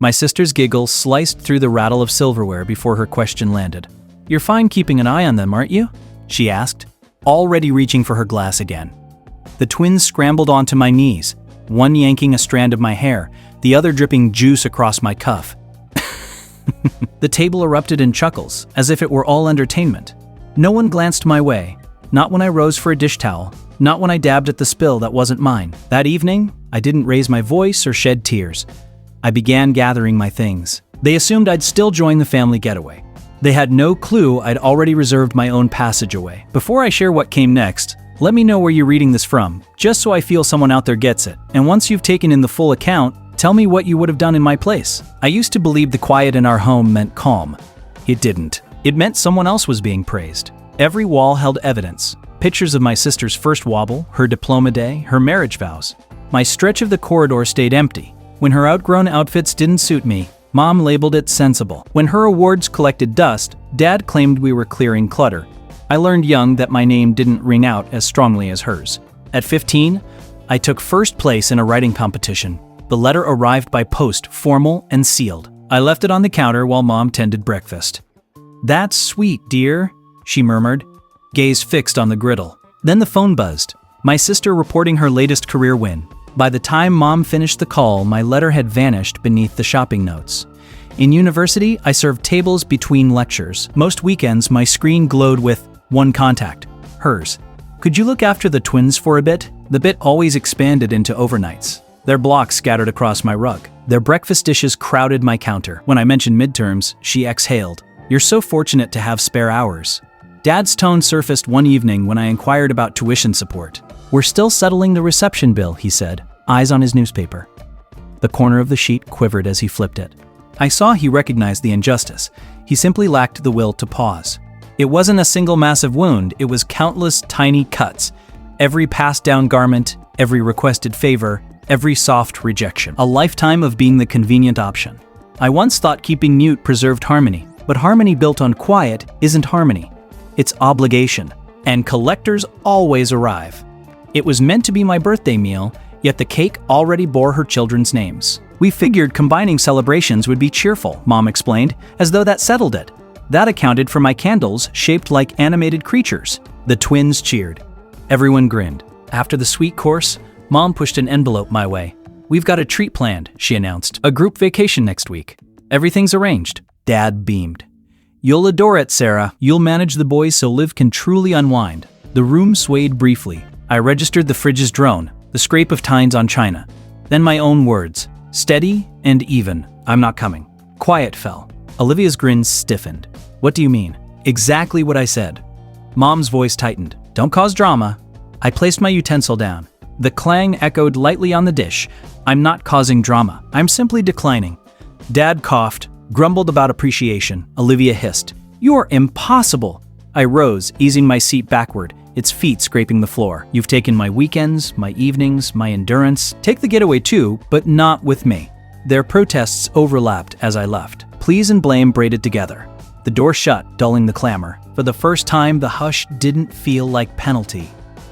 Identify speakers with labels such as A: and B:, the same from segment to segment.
A: My sister's giggle sliced through the rattle of silverware before her question landed. "You're fine keeping an eye on them, aren't you?" she asked, already reaching for her glass again. The twins scrambled onto my knees, one yanking a strand of my hair, the other dripping juice across my cuff. The table erupted in chuckles, as if it were all entertainment. No one glanced my way, not when I rose for a dish towel, not when I dabbed at the spill that wasn't mine. That evening, I didn't raise my voice or shed tears. I began gathering my things. They assumed I'd still join the family getaway. They had no clue I'd already reserved my own passageway. Before I share what came next, let me know where you're reading this from, just so I feel someone out there gets it. And once you've taken in the full account, tell me what you would have done in my place. I used to believe the quiet in our home meant calm. It didn't. It meant someone else was being praised. Every wall held evidence. Pictures of my sister's first wobble, her diploma day, her marriage vows. My stretch of the corridor stayed empty. When her outgrown outfits didn't suit me, Mom labeled it sensible. When her awards collected dust, Dad claimed we were clearing clutter. I learned young that my name didn't ring out as strongly as hers. At 15, I took first place in a writing competition. The letter arrived by post, formal and sealed. I left it on the counter while Mom tended breakfast. "That's sweet, dear," she murmured, gaze fixed on the griddle. Then the phone buzzed. My sister reporting her latest career win. By the time Mom finished the call, my letter had vanished beneath the shopping notes. In university, I served tables between lectures. Most weekends, my screen glowed with one contact, hers. "Could you look after the twins for a bit?" The bit always expanded into overnights. Their blocks scattered across my rug. Their breakfast dishes crowded my counter. When I mentioned midterms, she exhaled. "You're so fortunate to have spare hours." Dad's tone surfaced one evening when I inquired about tuition support. "We're still settling the reception bill," he said, eyes on his newspaper. The corner of the sheet quivered as he flipped it. I saw he recognized the injustice. He simply lacked the will to pause. It wasn't a single massive wound, it was countless tiny cuts. Every passed down garment, every requested favor, every soft rejection. A lifetime of being the convenient option. I once thought keeping mute preserved harmony, but harmony built on quiet isn't harmony. It's obligation. And collectors always arrive. It was meant to be my birthday meal, yet the cake already bore her children's names. "We figured combining celebrations would be cheerful," Mom explained, as though that settled it. That accounted for my candles shaped like animated creatures. The twins cheered. Everyone grinned. After the sweet course, Mom pushed an envelope my way. "We've got a treat planned," she announced. "A group vacation next week. Everything's arranged." Dad beamed. "You'll adore it, Sarah. You'll manage the boys so Liv can truly unwind." The room swayed briefly. I registered the fridge's drone, the scrape of tines on china. Then my own words. Steady and even. "I'm not coming." Quiet fell. Olivia's grin stiffened. "What do you mean?" Exactly what I said. Mom's voice tightened. "Don't cause drama." I placed my utensil down. The clang echoed lightly on the dish. "I'm not causing drama. I'm simply declining." Dad coughed, grumbled about appreciation. Olivia hissed. "You're impossible." I rose, easing my seat backward, its feet scraping the floor. "You've taken my weekends, my evenings, my endurance. Take the getaway too, but not with me." Their protests overlapped as I left. Please and blame braided together. The door shut, dulling the clamor. For the first time, the hush didn't feel like penalty.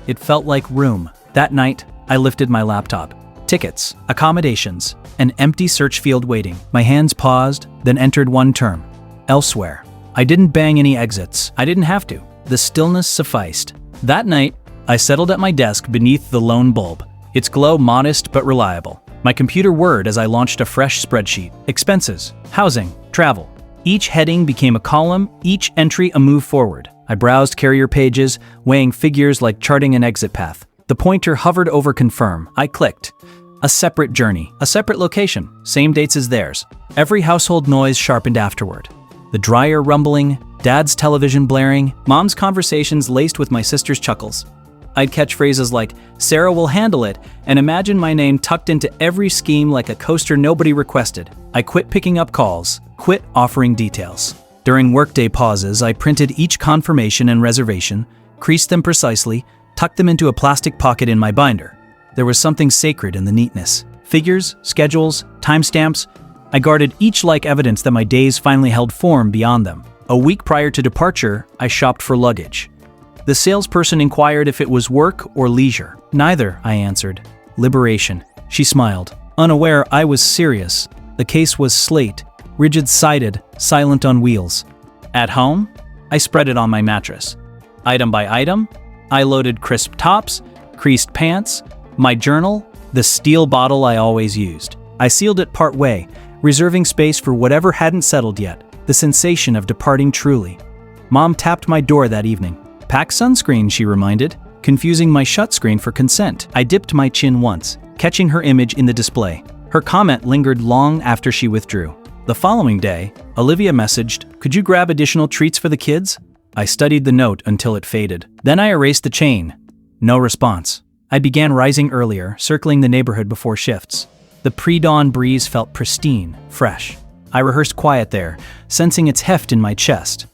A: It felt like room. That night, I lifted my laptop. Tickets, accommodations, an empty search field waiting. My hands paused, then entered one term. Elsewhere. I didn't bang any exits. I didn't have to. The stillness sufficed. That night, I settled at my desk beneath the lone bulb. Its glow modest but reliable. My computer whirred as I launched a fresh spreadsheet. Expenses, housing, travel. Each heading became a column, each entry a move forward. I browsed carrier pages, weighing figures like charting an exit path. The pointer hovered over confirm. I clicked. A separate journey, a separate location, same dates as theirs. Every household noise sharpened afterward. The dryer rumbling, Dad's television blaring, Mom's conversations laced with my sister's chuckles. I'd catch phrases like, "Sarah will handle it," and imagine my name tucked into every scheme like a coaster nobody requested. I quit picking up calls, quit offering details. During workday pauses, I printed each confirmation and reservation, creased them precisely, tucked them into a plastic pocket in my binder. There was something sacred in the neatness. Figures, schedules, timestamps. I guarded each like evidence that my days finally held form beyond them. A week prior to departure, I shopped for luggage. The salesperson inquired if it was work or leisure. "Neither," I answered. "Liberation." She smiled, unaware I was serious. The case was slate, rigid-sided, silent on wheels. At home, I spread it on my mattress. Item by item, I loaded crisp tops, creased pants, my journal, the steel bottle I always used. I sealed it part way, reserving space for whatever hadn't settled yet, the sensation of departing truly. Mom tapped my door that evening. "Pack sunscreen," she reminded, confusing my shut screen for consent. I dipped my chin once, catching her image in the display. Her comment lingered long after she withdrew. The following day, Olivia messaged, "Could you grab additional treats for the kids?" I studied the note until it faded. Then I erased the chain. No response. I began rising earlier, circling the neighborhood before shifts. The pre-dawn breeze felt pristine, fresh. I rehearsed quiet there, sensing its heft in my chest.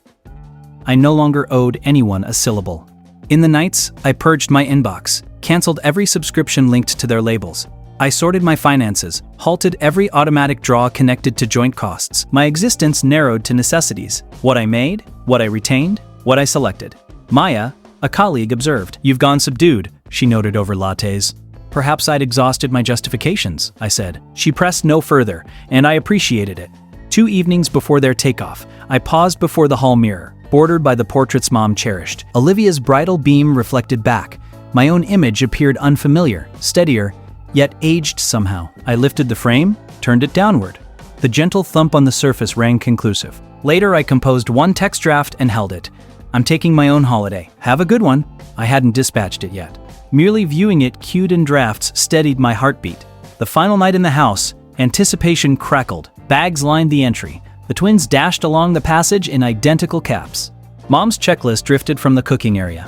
A: I no longer owed anyone a syllable. In the nights, I purged my inbox, canceled every subscription linked to their labels. I sorted my finances, halted every automatic draw connected to joint costs. My existence narrowed to necessities: what I made, what I retained, what I selected. Maya, a colleague, observed. "You've gone subdued," she noted over lattes. "Perhaps I'd exhausted my justifications," I said. She pressed no further, and I appreciated it. 2 evenings before their takeoff, I paused before the hall mirror, bordered by the portraits Mom cherished. Olivia's bridal beam reflected back. My own image appeared unfamiliar, steadier, yet aged somehow. I lifted the frame, turned it downward. The gentle thump on the surface rang conclusive. Later, I composed one text draft and held it. "I'm taking my own holiday. Have a good one." I hadn't dispatched it yet. Merely viewing it cued in drafts steadied my heartbeat. The final night in the house, anticipation crackled. Bags lined the entry. The twins dashed along the passage in identical caps. Mom's checklist drifted from the cooking area.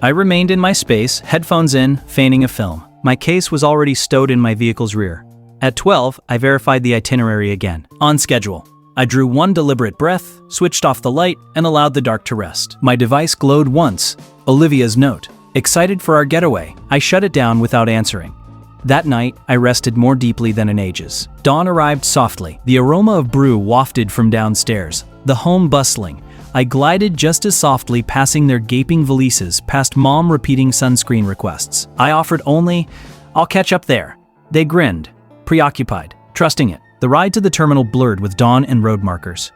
A: I remained in my space, headphones in, feigning a film. My case was already stowed in my vehicle's rear. At 12, I verified the itinerary again. On schedule. I drew one deliberate breath, switched off the light, and allowed the dark to rest. My device glowed once. Olivia's note. Excited for our getaway. I shut it down without answering. That night, I rested more deeply than in ages. Dawn arrived softly. The aroma of brew wafted from downstairs. The home bustling. I glided just as softly, passing their gaping valises, past Mom repeating sunscreen requests. I offered only, "I'll catch up there." They grinned, preoccupied, trusting it. The ride to the terminal blurred with dawn and road markers.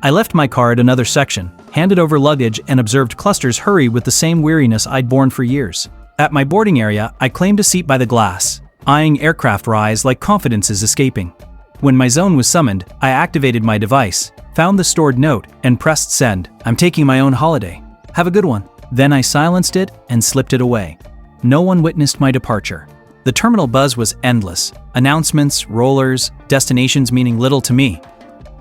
A: I left my car at another section, handed over luggage, and observed clusters hurry with the same weariness I'd borne for years. At my boarding area, I claimed a seat by the glass, eyeing aircraft rise like confidences escaping. When my zone was summoned, I activated my device, found the stored note, and pressed send. "I'm taking my own holiday. Have a good one." Then I silenced it and slipped it away. No one witnessed my departure. The terminal buzz was endless. Announcements, rollers, destinations meaning little to me.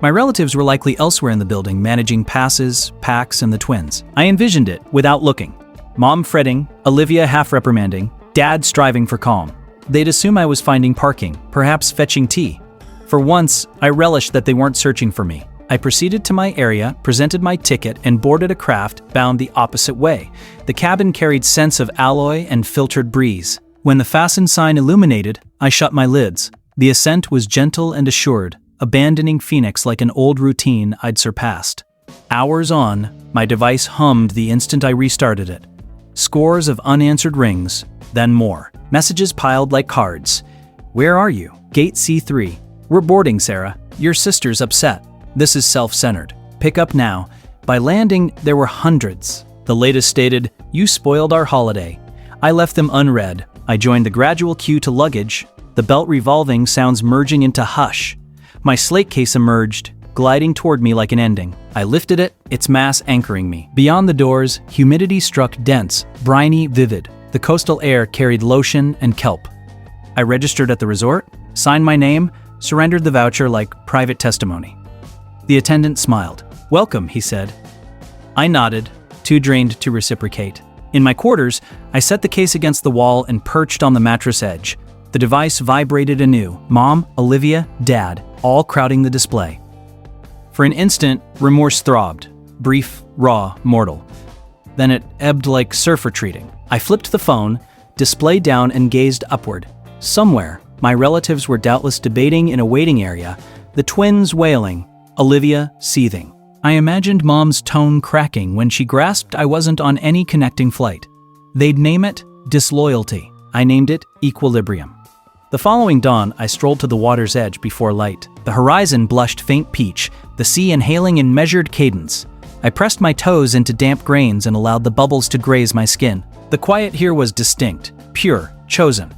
A: My relatives were likely elsewhere in the building, managing passes, packs, and the twins. I envisioned it without looking. Mom fretting, Olivia half reprimanding, Dad striving for calm. They'd assume I was finding parking, perhaps fetching tea. For once, I relished that they weren't searching for me. I proceeded to my area, presented my ticket, and boarded a craft bound the opposite way. The cabin carried scents of alloy and filtered breeze. When the fasten sign illuminated, I shut my lids. The ascent was gentle and assured, abandoning Phoenix like an old routine I'd surpassed. Hours on, my device hummed the instant I restarted it. Scores of unanswered rings, then more. Messages piled like cards. "Where are you? Gate C3. We're boarding, Sarah. Your sister's upset. This is self-centered. Pick up now." By landing, there were hundreds. The latest stated, "You spoiled our holiday." I left them unread. I joined the gradual queue to luggage, the belt revolving, sounds merging into hush. My slate case emerged, gliding toward me like an ending. I lifted it, its mass anchoring me. Beyond the doors, humidity struck dense, briny, vivid. The coastal air carried lotion and kelp. I registered at the resort, signed my name, surrendered the voucher like private testimony. The attendant smiled. "Welcome," he said. I nodded, too drained to reciprocate. In my quarters, I set the case against the wall and perched on the mattress edge. The device vibrated anew. Mom, Olivia, Dad, all crowding the display. For an instant, remorse throbbed. Brief, raw, mortal. Then it ebbed like surf retreating. I flipped the phone, display down, and gazed upward. Somewhere, my relatives were doubtless debating in a waiting area, the twins wailing, Olivia seething. I imagined Mom's tone cracking when she grasped I wasn't on any connecting flight. They'd name it disloyalty. I named it equilibrium. The The following dawn, I strolled to the water's edge before light. The horizon blushed faint peach, the sea inhaling in measured cadence. I pressed my toes into damp grains and allowed the bubbles to graze my skin. The quiet here was distinct, pure, chosen.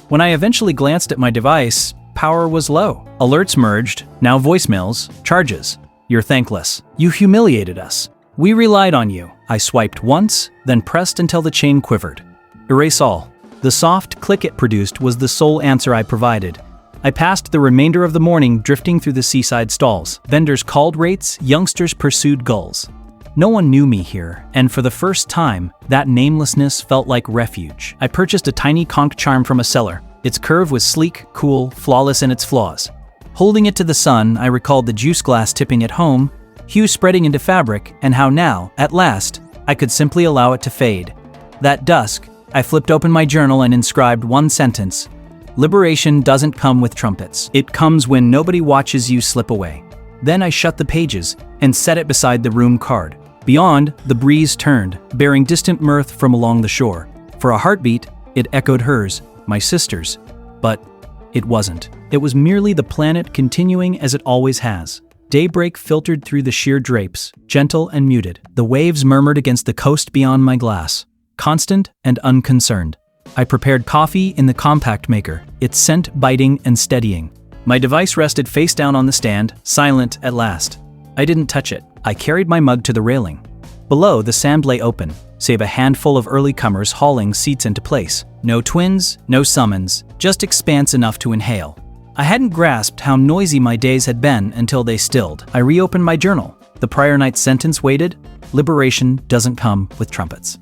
A: When I eventually glanced at my device, power was low. Alerts merged, now voicemails, charges. You're thankless. You humiliated us. We relied on you. I swiped once, then pressed until the chain quivered. Erase all. The soft click it produced was the sole answer I provided. I passed the remainder of the morning drifting through the seaside stalls. Vendors called rates, youngsters pursued gulls. No one knew me here, and for the first time, that namelessness felt like refuge. I purchased a tiny conch charm from a seller. Its curve was sleek, cool, flawless in its flaws. Holding it to the sun, I recalled the juice glass tipping at home, hue spreading into fabric, and how now, at last, I could simply allow it to fade. That dusk, I flipped open my journal and inscribed one sentence: liberation doesn't come with trumpets. It comes when nobody watches you slip away. Then I shut the pages and set it beside the room card. Beyond, the breeze turned, bearing distant mirth from along the shore. For a heartbeat, it echoed hers, my sister's. But it wasn't. It was merely the planet continuing as it always has. Daybreak filtered through the sheer drapes, gentle and muted. The waves murmured against the coast beyond my glass, constant and unconcerned. I prepared coffee in the compact maker, its scent biting and steadying. My device rested face down on the stand, silent at last. I didn't touch it. I carried my mug to the railing. Below, the sand lay open, save a handful of early comers hauling seats into place. No twins, no summons, just expanse enough to inhale. I hadn't grasped how noisy my days had been until they stilled. I reopened my journal. The prior night's sentence waited: liberation doesn't come with trumpets.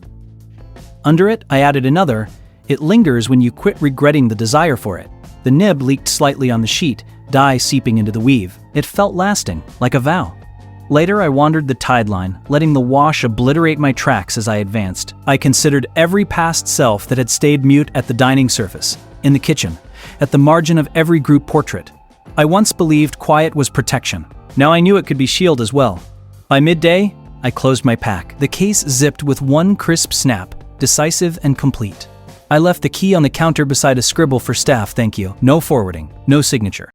A: Under it, I added another: it lingers when you quit regretting the desire for it. The nib leaked slightly on the sheet, dye seeping into the weave. It felt lasting, like a vow. Later, I wandered the tide line, letting the wash obliterate my tracks as I advanced. I considered every past self that had stayed mute at the dining surface, in the kitchen, at the margin of every group portrait. I once believed quiet was protection. Now I knew it could be shield as well. By midday, I closed my pack. The case zipped with one crisp snap, decisive and complete. I left the key on the counter beside a scribble for staff, thank you. No forwarding, no signature.